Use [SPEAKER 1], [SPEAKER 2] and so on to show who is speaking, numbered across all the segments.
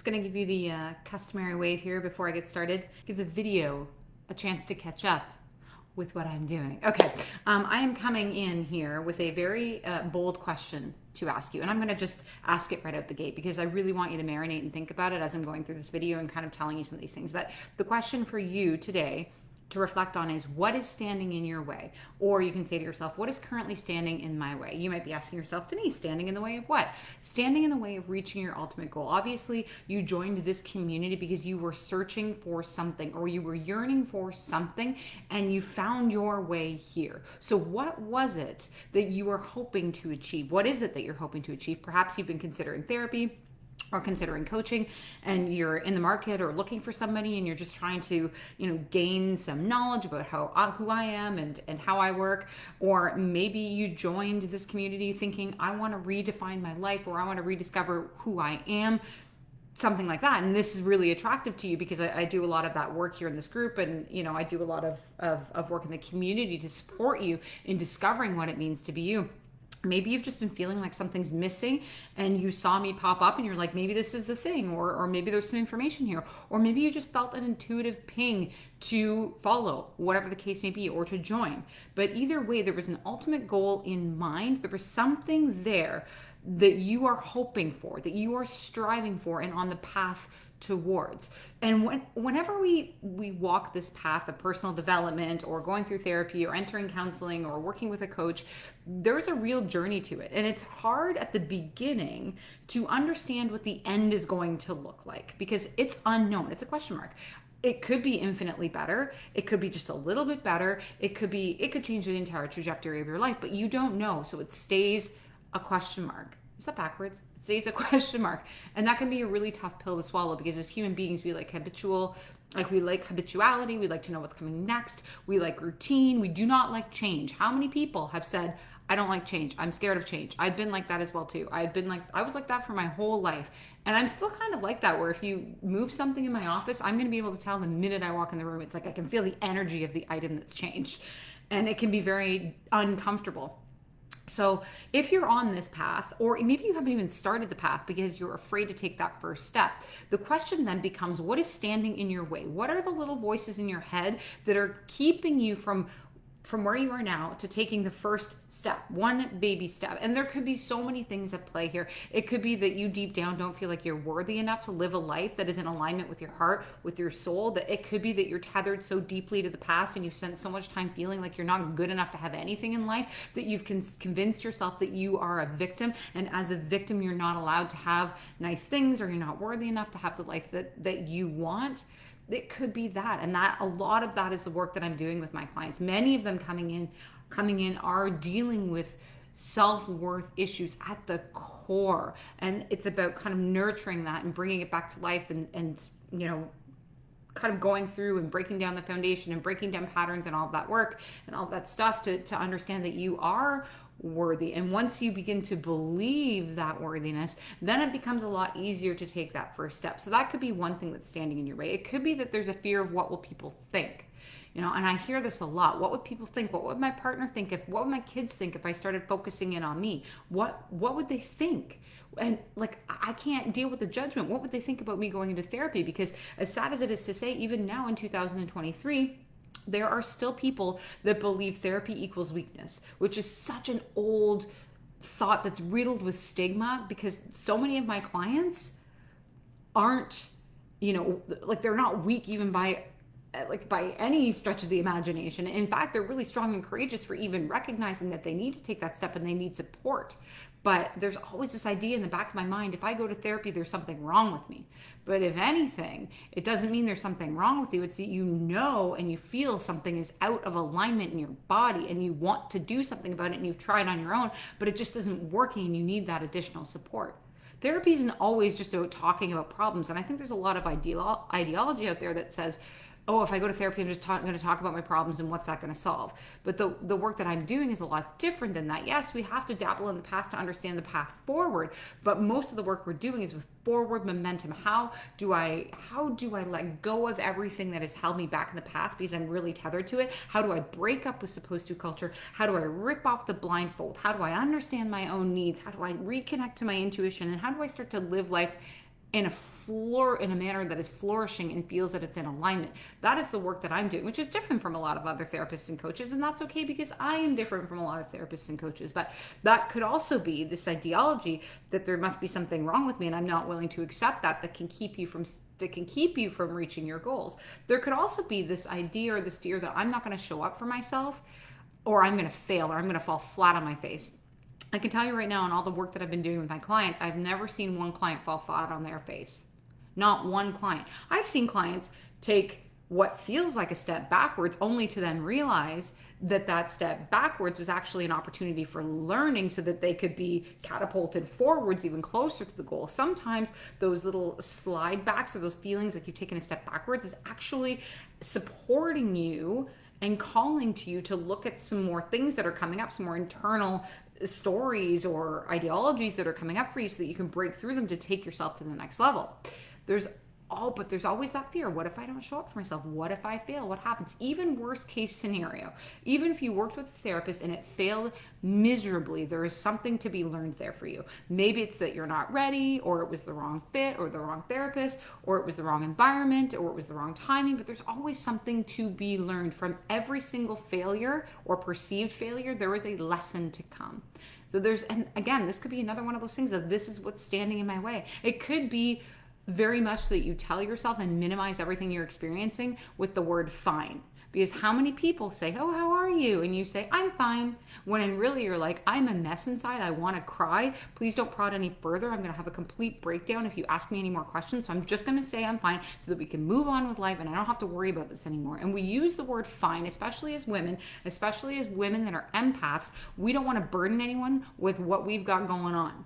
[SPEAKER 1] Just gonna give you the customary wave here before I get started. Give the video a chance to catch up with what I'm doing. Okay, I am coming in here with a very bold question to ask you, and I'm going to just ask it right out the gate because I really want you to marinate and think about it as I'm going through this video and kind of telling you some of these things. But the question for you today to reflect on is, what is standing in your way? Or you can say to yourself, what is currently standing in my way? You might be asking yourself, Denise, standing in the way of what? Standing in the way of reaching your ultimate goal. Obviously, you joined this community because you were searching for something or you were yearning for something and you found your way here. So what was it that you were hoping to achieve? What is it that you're hoping to achieve? Perhaps you've been considering therapy or considering coaching and you're in the market or looking for somebody and you're just trying to gain some knowledge about who I am and how I work. Or maybe you joined this community thinking, I want to redefine my life, or I want to rediscover who I am, something like that. And this is really attractive to you because I do a lot of that work here in this group, and I do a lot of work in the community to support you in discovering what it means to be you. Maybe you've just been feeling like something's missing and you saw me pop up and you're like, maybe this is the thing, or maybe there's some information here, or maybe you just felt an intuitive ping to follow, whatever the case may be, or to join. But either way, there was an ultimate goal in mind. There was something there that you are hoping for, that you are striving for and on the path towards. And whenever we walk this path of personal development or going through therapy or entering counseling or working with a coach, there's a real journey to it. And it's hard at the beginning to understand what the end is going to look like because it's unknown. It's a question mark. It could be infinitely better. It could be just a little bit better. It could change the entire trajectory of your life, but you don't know. So it stays a question mark. Is that backwards? It stays a question mark. And that can be a really tough pill to swallow because as human beings, we like habituality. We like to know what's coming next. We like routine. We do not like change. How many people have said, I don't like change. I'm scared of change. I've been like that as well too. I was like that for my whole life. And I'm still kind of like that, where if you move something in my office, I'm going to be able to tell the minute I walk in the room. It's like I can feel the energy of the item that's changed. And it can be very uncomfortable. So if you're on this path, or maybe you haven't even started the path because you're afraid to take that first step, the question then becomes, what is standing in your way? What are the little voices in your head that are keeping you from where you are now to taking the first step, one baby step? And there could be so many things at play here. It could be that you deep down don't feel like you're worthy enough to live a life that is in alignment with your heart, with your soul. That it could be that you're tethered so deeply to the past and you've spent so much time feeling like you're not good enough to have anything in life that you've convinced yourself that you are a victim. And as a victim, you're not allowed to have nice things, or you're not worthy enough to have the life that you want. It could be that, and that a lot of that is the work that I'm doing with my clients. Many of them coming in are dealing with self-worth issues at the core, and it's about kind of nurturing that and bringing it back to life, and kind of going through and breaking down the foundation and breaking down patterns and all of that work and all that stuff to understand that you are worthy. And once you begin to believe that worthiness, then it becomes a lot easier to take that first step. So that could be one thing that's standing in your way. It could be that there's a fear of what will people think. And I hear this a lot. What would people think? What would my partner think? What would my kids think if I started focusing in on me? What would they think? And like, I can't deal with the judgment. What would they think about me going into therapy? Because as sad as it is to say, even now in 2023, there are still people that believe therapy equals weakness, which is such an old thought that's riddled with stigma, because so many of my clients aren't, they're not weak even by any stretch of the imagination. In fact, they're really strong and courageous for even recognizing that they need to take that step and they need support. But there's always this idea in the back of my mind, if I go to therapy, there's something wrong with me. But if anything, it doesn't mean there's something wrong with you. It's that and you feel something is out of alignment in your body and you want to do something about it and you've tried on your own, but it just isn't working and you need that additional support. Therapy isn't always just about talking about problems. And I think there's a lot of ideology out there that says, oh, if I go to therapy, I'm just going to talk about my problems and what's that going to solve. But the work that I'm doing is a lot different than that. Yes, we have to dabble in the past to understand the path forward, but most of the work we're doing is with forward momentum. How do I let go of everything that has held me back in the past because I'm really tethered to it? How do I break up with supposed to culture? How do I rip off the blindfold? How do I understand my own needs? How do I reconnect to my intuition? And how do I start to live life in a manner that is flourishing and feels that it's in alignment. That is the work that I'm doing, which is different from a lot of other therapists and coaches, and that's okay because I am different from a lot of therapists and coaches. But that could also be this ideology that there must be something wrong with me and I'm not willing to accept that can keep you from reaching your goals. There could also be this idea or this fear that I'm not going to show up for myself, or I'm going to fail, or I'm going to fall flat on my face. I can tell you right now, in all the work that I've been doing with my clients, I've never seen one client fall flat on their face. Not one client. I've seen clients take what feels like a step backwards only to then realize that that step backwards was actually an opportunity for learning so that they could be catapulted forwards even closer to the goal. Sometimes those little slide backs or those feelings like you've taken a step backwards is actually supporting you and calling to you to look at some more things that are coming up, some more internal stories or ideologies that are coming up for you so that you can break through them to take yourself to the next level. But there's always that fear. What if I don't show up for myself? What if I fail? What happens? Even worst case scenario, even if you worked with a therapist and it failed miserably, there is something to be learned there for you. Maybe it's that you're not ready, or it was the wrong fit, or the wrong therapist, or it was the wrong environment, or it was the wrong timing, but there's always something to be learned from every single failure or perceived failure. There is a lesson to come. So and again, this could be another one of those things that this is what's standing in my way. It could be very much that you tell yourself and minimize everything you're experiencing with the word fine. Because how many people say, oh, how are you? And you say, I'm fine. When in really you're like, I'm a mess inside. I want to cry. Please don't prod any further. I'm going to have a complete breakdown if you ask me any more questions. So I'm just going to say I'm fine so that we can move on with life and I don't have to worry about this anymore. And we use the word fine, especially as women that are empaths. We don't want to burden anyone with what we've got going on.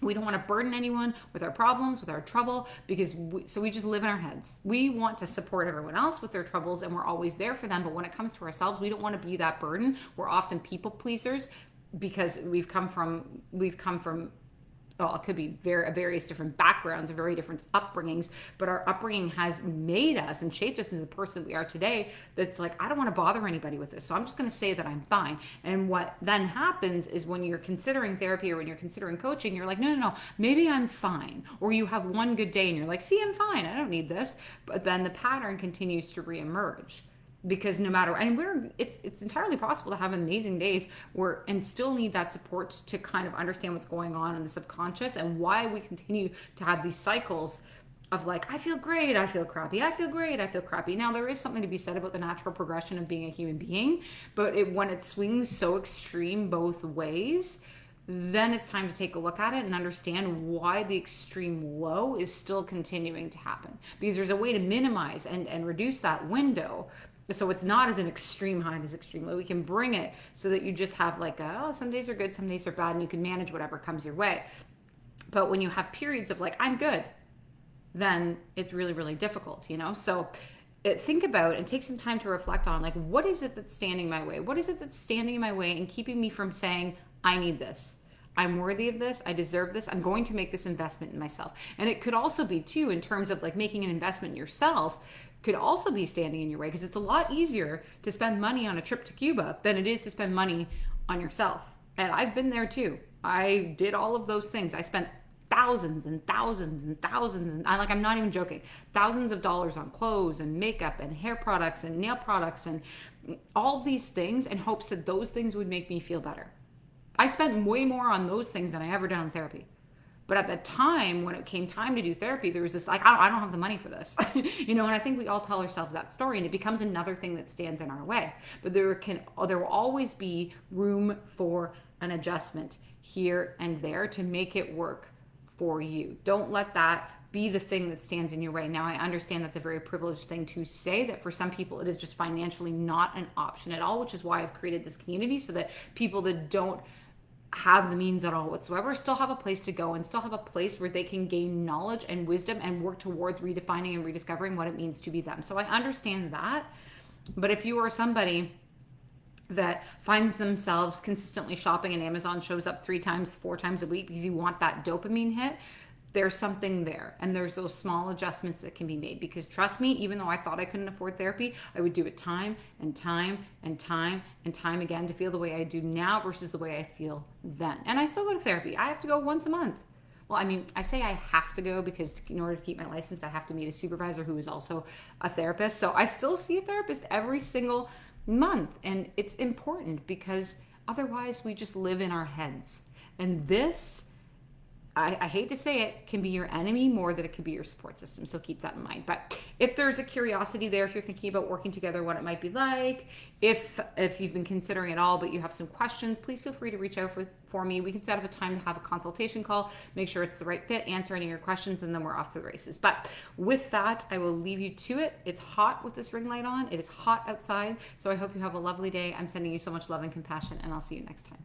[SPEAKER 1] We don't want to burden anyone with our problems, with our trouble, because we just live in our heads. We want to support everyone else with their troubles and we're always there for them. But when it comes to ourselves, we don't want to be that burden. We're often people pleasers because we've come from well, it could be various different backgrounds or very different upbringings, but our upbringing has made us and shaped us into the person that we are today. That's like, I don't want to bother anybody with this, so I'm just going to say that I'm fine. And what then happens is when you're considering therapy or when you're considering coaching, you're like, no, maybe I'm fine. Or you have one good day and you're like, see, I'm fine. I don't need this. But then the pattern continues to reemerge. Because no matter, and it's entirely possible to have amazing days and still need that support to kind of understand what's going on in the subconscious and why we continue to have these cycles of like, I feel great, I feel crappy, I feel great, I feel crappy. Now there is something to be said about the natural progression of being a human being, but when it swings so extreme both ways, then it's time to take a look at it and understand why the extreme low is still continuing to happen. Because there's a way to minimize and reduce that window. So it's not as an extreme high as extreme low. We can bring it so that you just have like, some days are good, some days are bad, and you can manage whatever comes your way. But when you have periods of like, I'm good, then it's really, really difficult, So think about and take some time to reflect on like, what is it that's standing in my way? What is it that's standing in my way and keeping me from saying, I need this. I'm worthy of this. I deserve this. I'm going to make this investment in myself. And it could also be too, in terms of like making an investment in yourself, could also be standing in your way because it's a lot easier to spend money on a trip to Cuba than it is to spend money on yourself. And I've been there too. I did all of those things. I spent thousands and thousands and thousands, and I'm not even joking, thousands of dollars on clothes and makeup and hair products and nail products and all these things in hopes that those things would make me feel better. I spent way more on those things than I ever did on therapy. But at the time, when it came time to do therapy, there was this like, I don't have the money for this, and I think we all tell ourselves that story, and it becomes another thing that stands in our way. But there will always be room for an adjustment here and there to make it work for you. Don't let that be the thing that stands in your way. Now, I understand that's a very privileged thing to say, that for some people it is just financially not an option at all, which is why I've created this community so that people that don't have the means at all whatsoever still have a place to go and still have a place where they can gain knowledge and wisdom and work towards redefining and rediscovering what it means to be them. So I understand that. But if you are somebody that finds themselves consistently shopping and Amazon shows up 3 times, 4 times a week because you want that dopamine hit, there's something there. And there's those small adjustments that can be made. Because trust me, even though I thought I couldn't afford therapy, I would do it time and time and time and time again to feel the way I do now versus the way I feel then. And I still go to therapy. I have to go once a month. well, I mean, I say I have to go because in order to keep my license, I have to meet a supervisor who is also a therapist. So I still see a therapist every single month. And it's important because otherwise we just live in our heads. And this, I hate to say it, can be your enemy more than it can be your support system. So keep that in mind. But if there's a curiosity there, if you're thinking about working together, what it might be like, if you've been considering it all, but you have some questions, please feel free to reach out for me. We can set up a time to have a consultation call, make sure it's the right fit, answer any of your questions, and then we're off to the races. But with that, I will leave you to it. It's hot with this ring light on. It is hot outside. So I hope you have a lovely day. I'm sending you so much love and compassion, and I'll see you next time.